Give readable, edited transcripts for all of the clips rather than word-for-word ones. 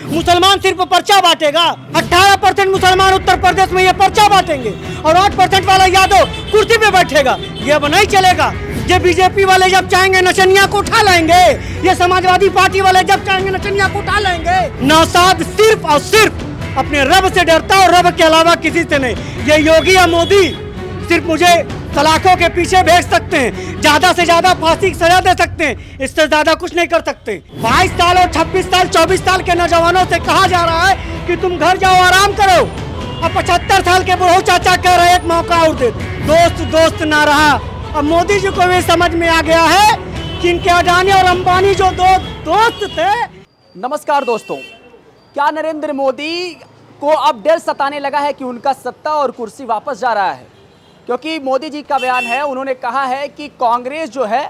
मुसलमान सिर्फ पर्चा बांटेगा। 18% मुसलमान उत्तर प्रदेश में ये पर्चा बांटेंगे और 8% वाला यादव कुर्सी पे बैठेगा। ये अब नहीं चलेगा। ये बीजेपी वाले जब चाहेंगे नचनिया को उठा लाएंगे, ये समाजवादी पार्टी वाले जब चाहेंगे नचनिया को उठा लाएंगे। नौशाद सिर्फ और सिर्फ अपने रब से डरता और रब के अलावा किसी से नहीं। ये योगी या मोदी सिर्फ मुझे सलाखों के पीछे भेज सकते हैं, ज्यादा से ज्यादा फांसी की सजा दे सकते हैं, इससे ज्यादा कुछ नहीं कर सकते। 22 साल और 26 साल 24 साल के नौजवानों से कहा जा रहा है कि तुम घर जाओ आराम करो। अब 75 साल के बुढ़ऊ चाचा कह रहे एक मौका और दे। दोस्त दोस्त ना रहा। अब मोदी जी को भी समझ में आ गया है कि इनके अडानी और अंबानी जो दोस्त थे। नमस्कार दोस्तों, क्या नरेंद्र मोदी को अब डर सताने लगा है कि उनका सत्ता और कुर्सी वापस जा रहा है? क्योंकि मोदी जी का बयान है, उन्होंने कहा है कि कांग्रेस जो है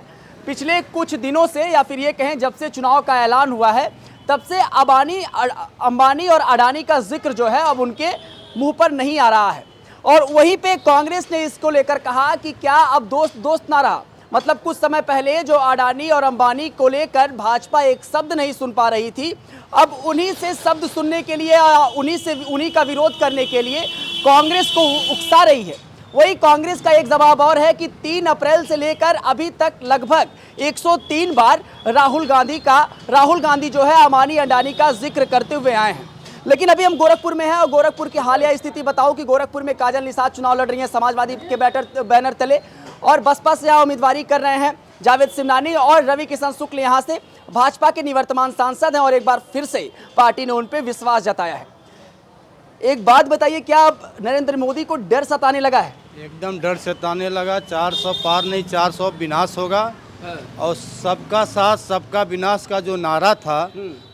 पिछले कुछ दिनों से या फिर ये कहें जब से चुनाव का ऐलान हुआ है तब से अंबानी और अडानी का जिक्र जो है अब उनके मुंह पर नहीं आ रहा है। और वहीं पे कांग्रेस ने इसको लेकर कहा कि क्या अब दोस्त ना रहा। मतलब कुछ समय पहले जो अडानी और अंबानी को लेकर भाजपा एक शब्द नहीं सुन पा रही थी, अब उन्हीं से शब्द सुनने के लिए उन्हीं का विरोध करने के लिए कांग्रेस को उकसा रही है। वही कांग्रेस का एक जवाब और है कि 3 अप्रैल से लेकर अभी तक लगभग 103 बार राहुल गांधी जो है अंबानी अडानी का जिक्र करते हुए आए हैं। लेकिन अभी हम गोरखपुर में हैं और गोरखपुर की हालिया स्थिति बताऊं कि गोरखपुर में काजल निषाद चुनाव लड़ रही हैं समाजवादी के बैनर तले, और बसपा से यहाँ उम्मीदवारी कर रहे हैं जावेद सिमनानी, और रवि किशन शुक्ल यहाँ से भाजपा के निवर्तमान सांसद हैं और एक बार फिर से पार्टी ने उन पर विश्वास जताया है। एक बात बताइए, क्या अब नरेंद्र मोदी को डर सताने लगा है? एकदम डर सताने लगा। 400 पार नहीं 400 विनाश होगा। और सबका साथ सबका विनाश का जो नारा था,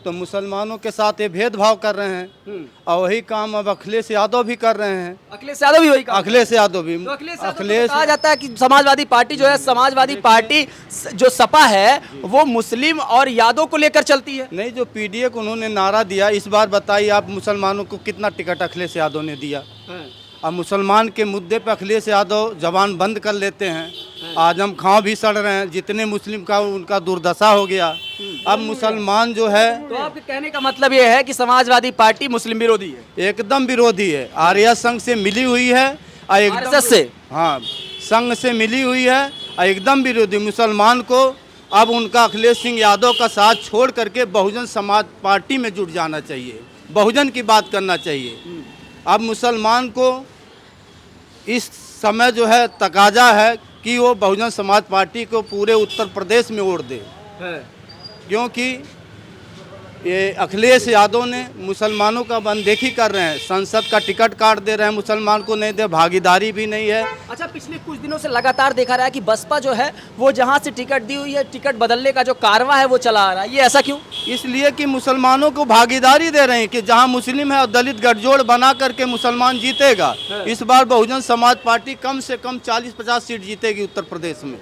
तो मुसलमानों के साथ ये भेदभाव कर रहे हैं और वही काम अब अखिलेश यादव भी कर रहे हैं। अखिलेश यादव भी वही काम? अखिलेश यादव भी। तो अखिलेश कहा जाता है कि समाजवादी पार्टी जो है, समाजवादी पार्टी जो सपा है वो मुस्लिम और यादव को लेकर चलती है। नहीं, जो पीडीए को उन्होंने नारा दिया, इस बार बताइए आप मुसलमानों को कितना टिकट अखिलेश यादव ने दिया। अब मुसलमान के मुद्दे पर अखिलेश यादव जबान बंद कर लेते हैं। आजम खां भी सड़ रहे हैं, जितने मुस्लिम का उनका दुर्दशा हो गया। अब मुसलमान जो है, तो आपके कहने का मतलब ये है कि समाजवादी पार्टी मुस्लिम विरोधी है? एकदम विरोधी है। आर्या संघ से मिली हुई है, एकदम से हाँ संघ से मिली हुई है, एकदम विरोधी। मुसलमान को अब उनका अखिलेश सिंह यादव का साथ छोड़ करके बहुजन समाज पार्टी में जुट जाना चाहिए, बहुजन की बात करना चाहिए। अब मुसलमान को इस समय जो है तकाजा है कि वो बहुजन समाज पार्टी को पूरे उत्तर प्रदेश में वोट दे, क्योंकि ये अखिलेश यादव ने मुसलमानों का अनदेखी कर रहे हैं। संसद का टिकट काट दे रहे हैं, मुसलमान को नहीं दे, भागीदारी भी नहीं है। अच्छा, पिछले कुछ दिनों से लगातार देखा रहा है कि बसपा जो है वो जहां से टिकट दी हुई है, टिकट बदलने का जो कारवा है वो चला आ रहा है। ये ऐसा क्यों? इसलिए कि मुसलमानों को भागीदारी दे रहे हैं कि जहां मुस्लिम है और दलित गठजोड़ बना करके मुसलमान जीतेगा। इस बार बहुजन समाज पार्टी कम से कम 40-50 सीट जीतेगी उत्तर प्रदेश में,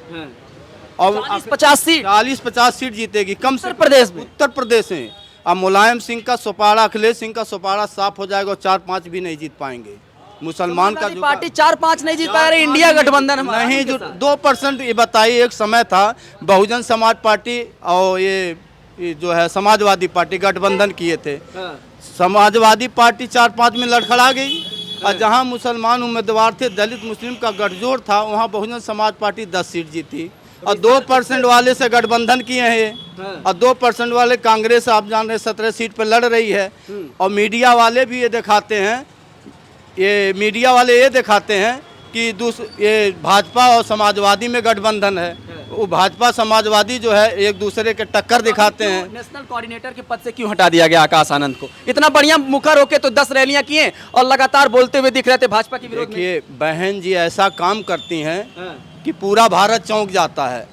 और 40-50 सीट जीतेगी कम से उत्तर प्रदेश में। अब मुलायम सिंह का सोपारा, अखिलेश सिंह का सोपारा साफ हो जाएगा और 4-5 भी नहीं जीत पाएंगे। मुसलमान का जो पार्टी 4-5 नहीं जीत पा रही, इंडिया गठबंधन नहीं, जो 2% ये बताइए। एक समय था बहुजन समाज पार्टी और ये जो है समाजवादी पार्टी गठबंधन किए थे। समाजवादी पार्टी 4-5 में लड़खड़ा गई, और जहाँ मुसलमान उम्मीदवार थे, दलित मुस्लिम का गठजोड़ था, वहाँ बहुजन समाज पार्टी 10 सीट जीती। और 2% वाले से गठबंधन किए हैं, और 2% वाले कांग्रेस आप जान रहे 17 सीट पर लड़ रही है। और मीडिया वाले भी ये दिखाते हैं कि ये भाजपा और समाजवादी में गठबंधन है। वो भाजपा समाजवादी जो है एक दूसरे के टक्कर दिखाते हैं। नेशनल कोऑर्डिनेटर के पद से क्यों हटा दिया गया आकाश आनंद को? इतना बढ़िया मुखर होके तो 10 रैलियां किए और लगातार बोलते हुए दिख रहे थे भाजपा के विरोध में। देखिए, बहन जी ऐसा काम करती हैं कि पूरा भारत चौंक जाता है,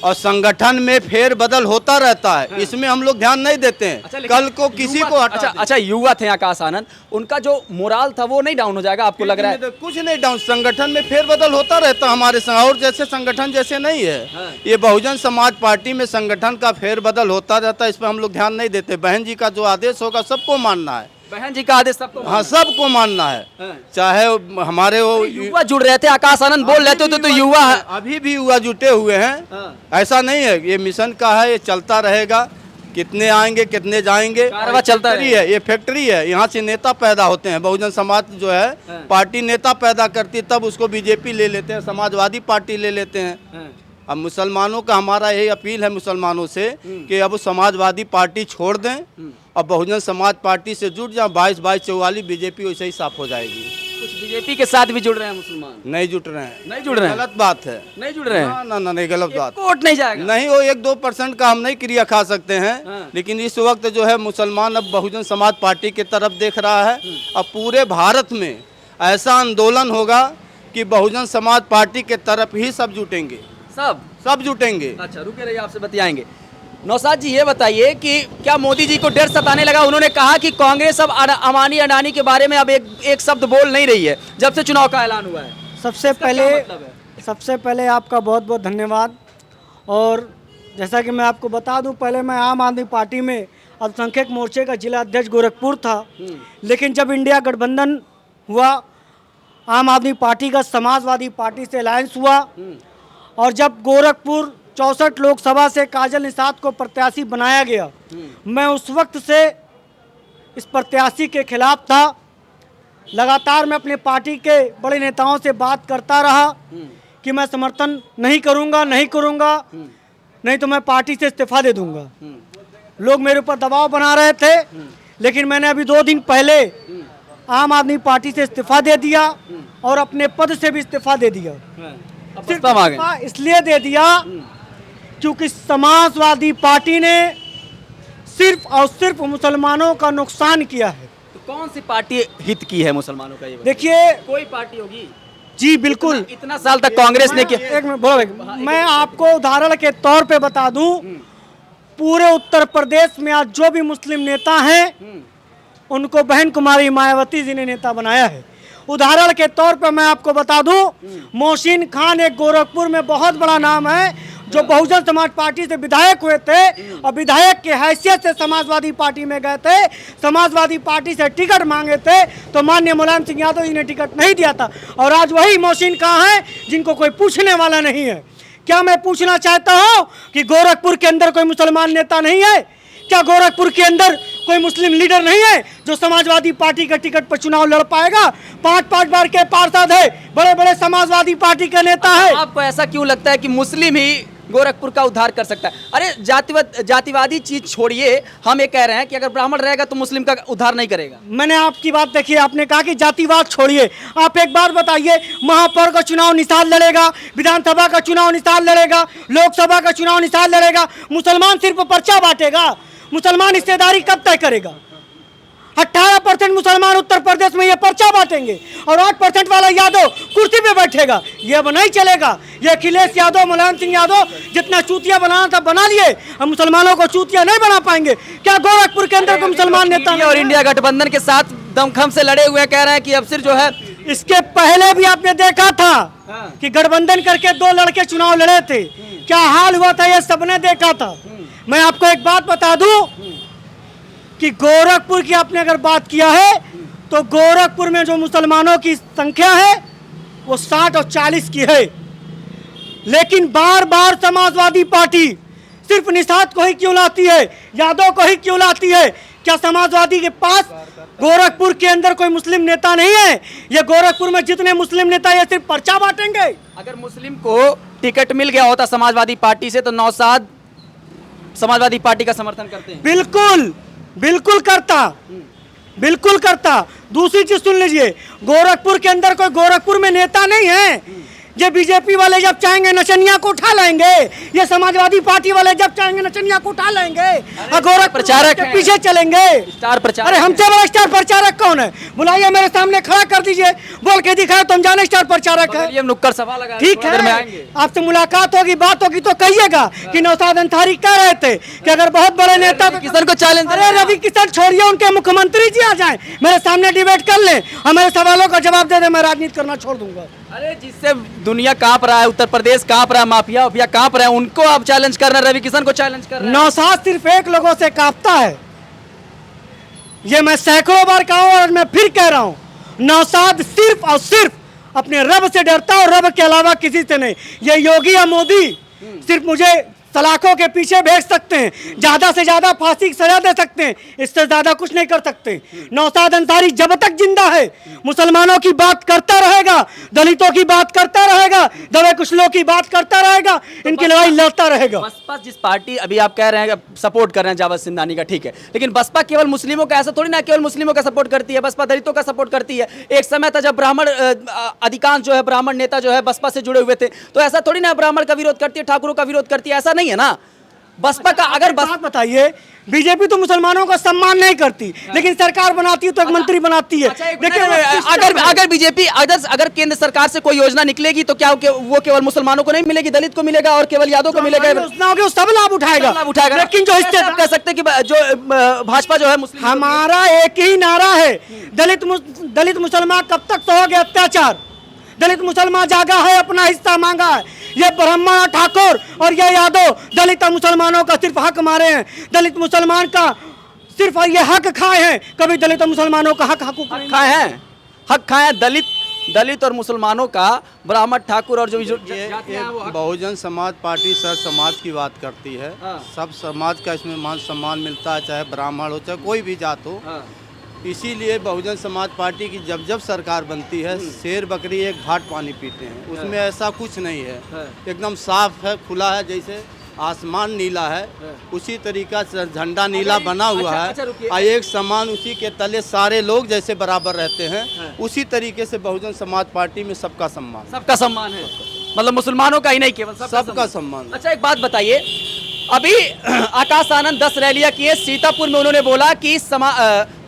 और संगठन में फेर बदल होता रहता है। इसमें हम लोग ध्यान नहीं देते हैं। अच्छा, कल को किसी को अच्छा युवा थे आकाश आनंद, उनका जो मोराल था वो नहीं डाउन हो जाएगा आपको लग रहा है? कुछ नहीं डाउन, संगठन में फेर बदल होता रहता है हमारे संग, और जैसे संगठन जैसे नहीं है। ये बहुजन समाज पार्टी में संगठन का फेर बदल होता रहता है, इस पर हम लोग ध्यान नहीं देते। बहन जी का जो आदेश होगा सबको मानना है। बहन जी का आदेश सबको? हाँ, सबको मानना है। चाहे हमारे वो युवा जुड़ रहे थे, आकाश आनंद बोल रहे थे तो युवा अभी भी युवा जुटे हुए हैं। ऐसा नहीं है, ये मिशन का है, ये चलता रहेगा। कितने आएंगे कितने जाएंगे। कारवां चलता फैक्ट्री है, ये फैक्ट्री है, यहाँ से नेता पैदा होते हैं। बहुजन समाज जो है पार्टी नेता पैदा करती है, तब उसको बीजेपी ले लेते हैं, समाजवादी पार्टी ले लेते हैं। अब मुसलमानों का हमारा यही अपील है मुसलमानों से कि अब समाजवादी पार्टी छोड़ दें और बहुजन समाज पार्टी से जुट जाए। 22-22-44 बीजेपी वैसे ही साफ हो जाएगी। कुछ बीजेपी के साथ भी जुड़ रहे हैं मुसलमान? नहीं जुट रहे हैं, नहीं जुड़ रहे हैं, गलत बात है। नहीं जुड़ रहे हैं, ना ना ना नहीं, गलत बात। वोट नहीं जाएगा। नहीं, वो 1-2% का हम नहीं क्रिया खा सकते हैं, लेकिन इस वक्त जो है मुसलमान अब बहुजन समाज पार्टी की तरफ देख रहा है। अब पूरे भारत में ऐसा आंदोलन होगा कि बहुजन समाज पार्टी के तरफ ही सब जुटेंगे, सब जुटेंगे। अच्छा रुके रहिए, आपसे बतियाएंगे। नौशाद जी ये बताइए कि क्या मोदी जी को डर सताने लगा? उन्होंने कहा कि कांग्रेस अब अमानी अडानी के बारे में अब एक शब्द बोल नहीं रही है जब से चुनाव का ऐलान हुआ है। सबसे पहले आपका बहुत बहुत धन्यवाद। और जैसा कि मैं आपको बता दूं, पहले मैं आम आदमी पार्टी में अल्पसंख्यक मोर्चे का जिला अध्यक्ष गोरखपुर था, लेकिन जब इंडिया गठबंधन हुआ, आम आदमी पार्टी का समाजवादी पार्टी से अलायंस हुआ, और जब गोरखपुर 64 लोकसभा से काजल निषाद को प्रत्याशी बनाया गया, मैं उस वक्त से इस प्रत्याशी के खिलाफ था। लगातार मैं अपने पार्टी के बड़े नेताओं से बात करता रहा कि मैं समर्थन नहीं करूंगा, नहीं तो मैं पार्टी से इस्तीफा दे दूंगा। लोग मेरे ऊपर दबाव बना रहे थे, लेकिन मैंने अभी 2 दिन पहले आम आदमी पार्टी से इस्तीफा दे दिया और अपने पद से भी इस्तीफा दे दिया। सिर्फ इसलिए दे दिया क्योंकि समाजवादी पार्टी ने सिर्फ और सिर्फ मुसलमानों का नुकसान किया है। तो कौन सी पार्टी हित की है मुसलमानों का? ये देखिए, कोई पार्टी होगी जी, बिल्कुल। इतना साल तक कांग्रेस ने किया। एक मिनट बोलो, मैं आपको उदाहरण के तौर पे बता दूं, पूरे उत्तर प्रदेश में आज जो भी मुस्लिम नेता हैं उनको बहन कुमारी मायावती जी ने नेता बनाया है। उदाहरण के तौर पे मैं आपको बता दूं, मोहसिन खान एक गोरखपुर में बहुत बड़ा नाम है, जो बहुजन समाज पार्टी से विधायक हुए थे और विधायक के हैसियत से समाजवादी पार्टी में गए थे, समाजवादी पार्टी से टिकट मांगे थे, तो माननीय मुलायम सिंह यादव जी ने टिकट नहीं दिया था। और आज वही मोहसिन कहाँ हैं जिनको कोई पूछने वाला नहीं है। क्या मैं पूछना चाहता हूँ कि गोरखपुर के अंदर कोई मुसलमान नेता नहीं है? क्या गोरखपुर के अंदर कोई मुस्लिम लीडर नहीं है जो समाजवादी पार्टी का टिकट पर चुनाव लड़ पाएगा? 5-5 बार के पार्षद है, बड़े बड़े समाजवादी पार्टी का नेता है। आपको ऐसा क्यों लगता है कि मुस्लिम ही गोरखपुर का उद्धार कर सकता है? अरे जातिवादी चीज छोड़िए, हम ये कह रहे हैं कि अगर ब्राह्मण रहेगा तो मुस्लिम का उद्धार नहीं करेगा। मैंने आपकी बात देखी, आपने कहा कि जातिवाद छोड़िए। आप एक बात बताइए, महापौर का चुनाव निषाद लड़ेगा, विधानसभा का चुनाव निषाद लड़ेगा, लोकसभा का चुनाव निषाद लड़ेगा, मुसलमान सिर्फ पर्चा बांटेगा। मुसलमान हिस्सेदारी कब तय करेगा? 18% मुसलमान उत्तर प्रदेश में ये पर्चा बांटेंगे और 8% वाला यादव कुर्सी पे बैठेगा। ये अब नहीं चलेगा। ये अखिलेश यादव, मुलायम सिंह यादव जितना चूतिया बनाना था बना लिए, हम मुसलमानों को चूतिया नहीं बना पाएंगे। क्या गोरखपुर के अंदर कोई मुसलमान नेता और इंडिया गठबंधन के साथ दमखम से लड़े हुए कह रहे हैं कि अब सिर्फ जो है, इसके पहले भी आपने देखा था कि गठबंधन करके 2 लड़के चुनाव लड़े थे, क्या हाल हुआ था ये सबने देखा था। मैं आपको एक बात बता दूं कि गोरखपुर की आपने अगर बात किया है तो गोरखपुर में जो मुसलमानों की संख्या है वो 60 और 40 की है, लेकिन बार बार समाजवादी पार्टी सिर्फ निषाद को ही क्यों लाती है, यादव को ही क्यों लाती है? क्या समाजवादी के पास गोरखपुर के अंदर कोई मुस्लिम नेता नहीं है? ये गोरखपुर में जितने मुस्लिम नेता ये सिर्फ पर्चा बांटेंगे। अगर मुस्लिम को टिकट मिल गया होता समाजवादी पार्टी से तो नौशाद समाजवादी पार्टी का समर्थन करते हैं। बिल्कुल करता। दूसरी चीज सुन लीजिए, गोरखपुर के अंदर कोई गोरखपुर में नेता नहीं है। ये बीजेपी वाले जब चाहेंगे नचनिया को उठा लेंगे, ये समाजवादी पार्टी वाले जब चाहेंगे नचनिया को उठा लेंगे और गोरखपुर प्रचारक के पीछे चलेंगे। स्टार प्रचारक। अरे हमसे बड़ा स्टार प्रचारक कौन है? बुलाइए, मेरे सामने खड़ा कर दीजिए, बोल के दिखाए तो हम जाने स्टार प्रचारक है। ये नुक्कड़ सभा लगा, ठीक है, आपसे मुलाकात होगी, बात होगी तो कहिएगा कि नौशाद अंसारी कह रहे थे कि अगर बहुत बड़े नेता किशन को चैलेंज। अरे रवि किशन छोड़िए, उनके मुख्यमंत्री जी आ जाएं, मेरे सामने डिबेट कर लें और मेरे सवालों का जवाब दे दे, मैं राजनीति करना छोड़ दूंगा। अरे जिससे दुनिया कांप रहा है, उत्तर प्रदेश कांप रहा है, माफिया कांप रहा है, उनको आप चैलेंज कर रहे हैं, रवि किशन को चैलेंज कर रहे हैं। नौशाद सिर्फ एक लोगों से कांपता है, ये मैं सैकड़ों बार कहा हूं और मैं फिर कह रहा हूं, नौशाद सिर्फ और सिर्फ अपने रब से डरता है और रब के अलावा किसी से नहीं। ये योगी या मोदी सिर्फ मुझे सलाखों के पीछे भेज सकते हैं, ज्यादा से ज्यादा फांसी की सजा दे सकते हैं, इससे ज्यादा कुछ नहीं कर सकते। नौशाद अंसारी जब तक जिंदा है मुसलमानों की बात करता रहेगा, दलितों की बात करता रहेगा, दबे कुचलों की बात करता रहेगा, इनकी लड़ाई लड़ता रहेगा। बसपा जिस पार्टी अभी आप कह रहे हैं सपोर्ट कर रहे हैं जावेद सिंधानी का, ठीक है, लेकिन बसपा केवल मुस्लिमों का, ऐसा थोड़ी ना केवल मुस्लिमों का सपोर्ट करती है, बसपा दलितों का सपोर्ट करती है। एक समय था जब ब्राह्मण अधिकांश जो है ब्राह्मण नेता जो है बसपा से जुड़े हुए थे, तो ऐसा थोड़ी ना ब्राह्मण का विरोध करती है, ठाकुरों का विरोध करती है, ऐसा नहीं है ना। बसपा का अगर बात बताइए, बीजेपी तो मुसलमानों का सम्मान नहीं करती, लेकिन सरकार बनाती है तो एक मंत्री बनाती है। देखिए अगर बीजेपी अगर केंद्र सरकार से कोई योजना निकलेगी तो क्या वो केवल मुसलमानों को नहीं मिलेगी, दलित को मिलेगा और केवल यादव को मिलेगा, योजनाओं सब लाभ उठाएगा। लेकिन जो हिस्से कह सकते हैं कि जो भाजपा जो है मुस्लिम, हमारा एक ही नारा है, दलित मुसलमान कब तक सहोगे अत्याचार, दलित मुसलमान जागा है, अपना हिस्सा मांगा है। ये ब्राह्मण और ठाकुर और ये यादव दलित और मुसलमानों का सिर्फ हक मारे हैं, दलित मुसलमान का सिर्फ ये हक खाए हैं, कभी दलित और मुसलमानों का हक खाए हैं, हक खाए हैं दलित और मुसलमानों का, ब्राह्मण ठाकुर और जो बहुजन समाज पार्टी सर समाज की बात करती है। सब समाज का इसमें मान सम्मान मिलता है, चाहे ब्राह्मण हो चाहे कोई भी जात हो। इसीलिए बहुजन समाज पार्टी की जब जब सरकार बनती है, शेर बकरी एक घाट पानी पीते हैं, उसमें ऐसा कुछ नहीं है, एकदम साफ है, खुला है, जैसे आसमान नीला है उसी तरीका से झंडा नीला बना हुआ है और एक समान उसी के तले सारे लोग जैसे बराबर रहते हैं, उसी तरीके से बहुजन समाज पार्टी में सबका सम्मान है, मतलब मुसलमानों का ही नहीं केवल सबका सम्मान। अच्छा एक बात बताइए, अभी आकाश आनंद 10 रैलियां किए सीतापुर में, उन्होंने बोला कि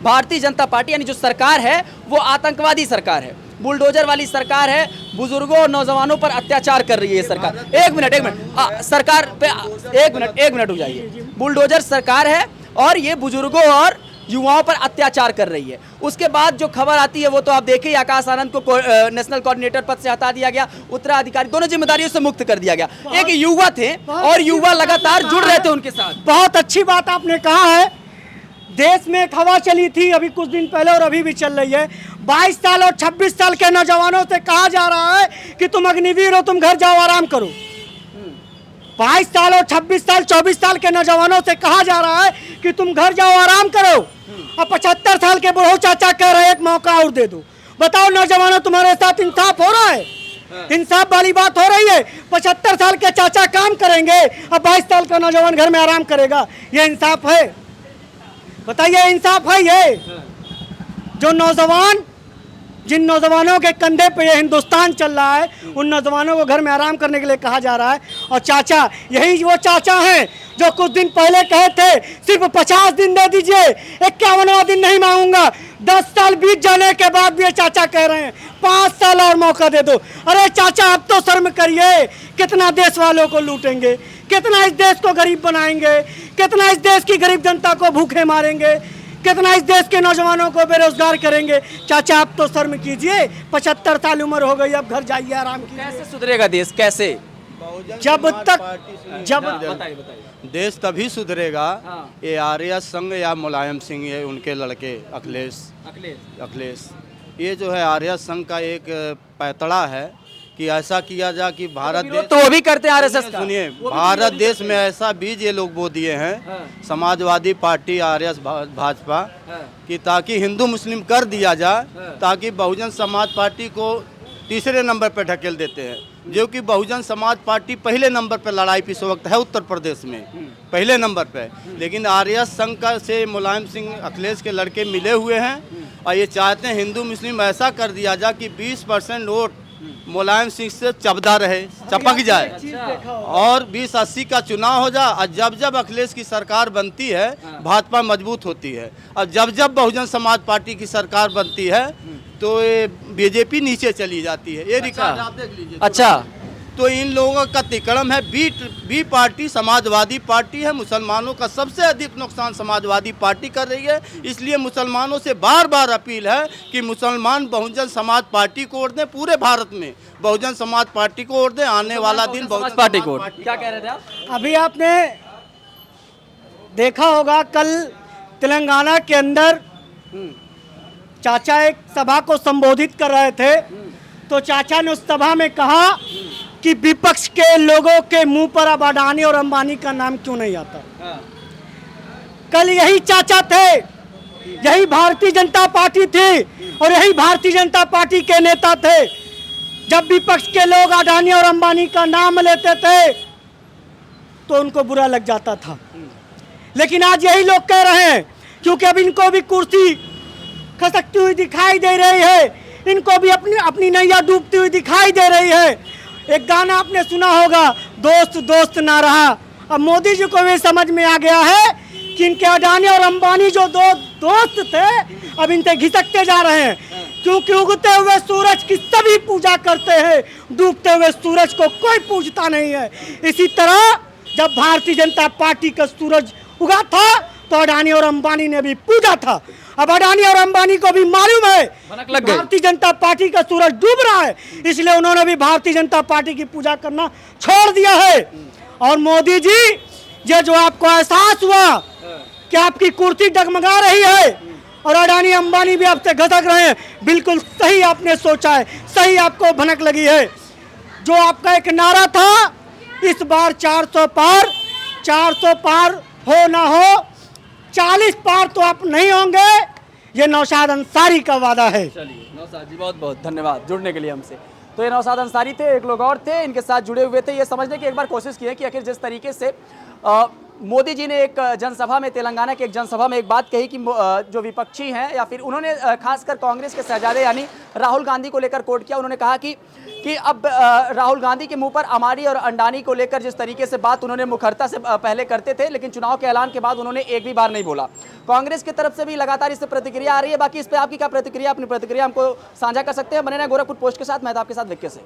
भारतीय जनता पार्टी यानी जो सरकार है वो आतंकवादी सरकार है, बुलडोजर वाली सरकार है, बुजुर्गों और नौजवानों पर अत्याचार कर रही है सरकार। एक मिनट सरकार पे एक मिनट रुक जाइए, बुलडोजर सरकार है और ये बुजुर्गों और युवाओं पर अत्याचार कर रही है। उसके बाद जो खबर आती है वो तो आप देखें, आकाश आनंद को नेशनल कोऑर्डिनेटर पद से हटा दिया गया, उत्तराधिकारी दोनों जिम्मेदारियों से मुक्त कर दिया गया। एक युवा थे और युवा लगातार जुड़ रहे थे उनके साथ। बहुत अच्छी बात आपने कहा है। देश में एक हवा चली थी अभी कुछ दिन पहले और अभी भी चल रही है, 22 साल और 26 साल के नौजवानों से कहा जा रहा है कि तुम अग्निवीर हो, तुम घर जाओ आराम करो। 22 साल और 26 साल 24 साल के नौजवानों से कहा जा रहा है कि तुम घर जाओ आराम करो, और 75 साल के बुढ़ो चाचा कह रहे हैं एक मौका और दे दो। बताओ नौजवानों, तुम्हारे साथ इंसाफ हो रहा है? इंसाफ वाली बात हो रही है? 75 साल के चाचा काम करेंगे और 22 साल का नौजवान घर में आराम करेगा, ये इंसाफ है? बताइए इंसाफ है ये? जो नौजवान, जिन नौजवानों के कंधे पे ये हिंदुस्तान चल रहा है, उन नौजवानों को घर में आराम करने के लिए कहा जा रहा है। और चाचा, यही वो चाचा हैं जो कुछ दिन पहले कहे थे सिर्फ 50 दिन दे दीजिए, 51वां दिन नहीं मांगूंगा। 10 साल बीत जाने के बाद भी ये चाचा कह रहे हैं 5 साल और मौका दे दो। अरे चाचा, अब तो शर्म करिए, कितना देश वालों को लूटेंगे, कितना इस देश को गरीब बनाएंगे, कितना इस देश की गरीब जनता को भूखे मारेंगे, कितना इस देश के नौजवानों को बेरोजगार करेंगे। चाचा आप तो शर्म कीजिए, 75 साल उम्र हो गई, अब घर जाइए आराम कीजिए। कैसे सुधरेगा देश? कैसे? जब बताइए देश तभी सुधरेगा ये आर्य संघ या मुलायम सिंह, ये उनके लड़के अखिलेश, ये जो है आर्य संघ का एक पैतड़ा है कि ऐसा किया जा कि भारत देश, तो वो भी करते हैं आरएसएस का। सुनिए, भारत देश में ऐसा बीज ये लोग बो दिए हैं समाजवादी पार्टी आरएस भाजपा कि ताकि हिंदू मुस्लिम कर दिया जाए, ताकि बहुजन समाज पार्टी को तीसरे नंबर पर ढकेल देते हैं, जो कि बहुजन समाज पार्टी पहले नंबर पर लड़ाई इस वक्त है उत्तर प्रदेश में, पहले नंबर पे। लेकिन आर्य संघ का से मुलायम सिंह अखिलेश के लड़के मिले हुए हैं और ये चाहते हैं हिंदू मुस्लिम ऐसा कर दिया जाए कि 20% वोट मुलायम सिंह से चपदा रहे, चपक जाए और 2080 का चुनाव हो जाए। और जब जब अखिलेश की सरकार बनती है भाजपा मजबूत होती है, और जब जब बहुजन समाज पार्टी की सरकार बनती है तो ये बीजेपी नीचे चली जाती है। ये रिकॉर्ड आप देख लीजिए। अच्छा, तो इन लोगों का तिकड़म है। बी पार्टी समाजवादी पार्टी है, मुसलमानों का सबसे अधिक नुकसान समाजवादी पार्टी कर रही है। इसलिए मुसलमानों से बार बार अपील है कि मुसलमान बहुजन समाज पार्टी को वोट दें, पूरे भारत में बहुजन समाज पार्टी को वोट दें। आने वाला दिन बहुजन पार्टी को। क्या कह रहे थे आप? अभी आपने देखा होगा कल तेलंगाना के अंदर चाचा एक सभा को संबोधित कर रहे थे, तो चाचा ने उस सभा में कहा कि विपक्ष के लोगों के मुंह पर अब अडानी और अंबानी का नाम क्यों नहीं आता। कल यही चाचा थे, यही भारतीय जनता पार्टी थी और यही भारतीय जनता पार्टी के नेता थे। जब विपक्ष के लोग अडानी और अंबानी का नाम लेते थे तो उनको बुरा लग जाता था, लेकिन आज यही लोग कह रहे हैं, क्योंकि अब इनको भी कुर्सी खसकती हुई दिखाई दे रही है, इनको भी अपनी नैया डूबती हुई दिखाई दे रही है। एक गाना आपने सुना होगा, दोस्त दोस्त ना रहा। अब मोदी जी को भी समझ में आ गया है कि इनके अडानी और अंबानी जो दो दोस्त थे अब इनसे घिसकते जा रहे हैं, क्योंकि उगते हुए सूरज की सभी पूजा करते हैं, डूबते हुए सूरज को कोई पूजता नहीं है। इसी तरह जब भारतीय जनता पार्टी का सूरज उगा था तो अडानी और अंबानी ने भी पूजा था। अब अडानी और अंबानी को भी मालूम है भारतीय जनता पार्टी का सूरज डूब रहा है, इसलिए उन्होंने भी भारतीय जनता पार्टी की पूजा करना छोड़ दिया है। और मोदी जी, ये जो आपको एहसास हुआ कि आपकी कुर्सी डगमगा रही है और अडानी अंबानी भी आपसे घसक रहे हैं, बिल्कुल सही आपने सोचा है, सही आपको भनक लगी है। जो आपका एक नारा था, इस बार 400 पार हो ना हो, 40 पार तो आप नहीं होंगे, ये नौशाद अंसारी का वादा है। चलिए नौशाद जी, बहुत बहुत धन्यवाद जुड़ने के लिए हमसे। तो ये नौशाद अंसारी थे, एक लोग और थे इनके साथ जुड़े हुए थे। ये समझने की एक बार कोशिश की है कि आखिर जिस तरीके से मोदी जी ने एक जनसभा में, तेलंगाना के एक जनसभा में एक बात कही कि जो विपक्षी हैं या फिर उन्होंने खासकर कांग्रेस के शहजादे यानी राहुल गांधी को लेकर कोट किया। उन्होंने कहा कि अब राहुल गांधी के मुंह पर अमारी और अंडानी को लेकर जिस तरीके से बात उन्होंने मुखरता से पहले करते थे, लेकिन चुनाव के ऐलान के बाद उन्होंने एक भी बार नहीं बोला। कांग्रेस की तरफ से भी लगातार इससे प्रतिक्रिया आ रही है। बाकी इस पर आपकी क्या प्रतिक्रिया, अपनी प्रतिक्रिया हमको साझा कर सकते हैं। बने रहे गोरखपुर पोस्ट के साथ, मैं आपके साथ विक्के से।